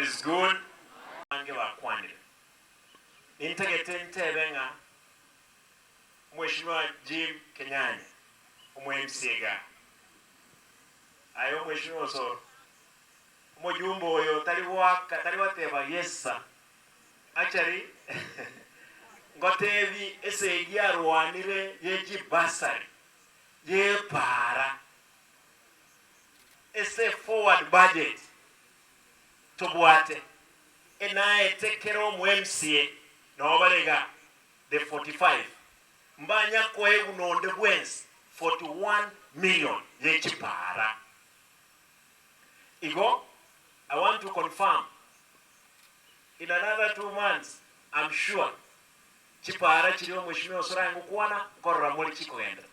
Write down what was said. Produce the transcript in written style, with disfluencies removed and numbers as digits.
is good. Ange bakwandire. Nintagete ntebenga Mheshimiwa Jim Kenyanya MCAS. Ayo Mheshimiwa Osoro. Mujumbo oyo taliwateba yesa. Actually ngotebi ese yarwanire yeji basari. Ye para. Ese forward budget. Tobwate. Enae tekero MCAS no balega the 45. Mbanya kwe unonde bwens 41 million ye chipara. Igo, I want to confirm in another 2 months, I'm sure chipara chilio Mheshimiwa Osoro ngukwana korora moli chikoenda.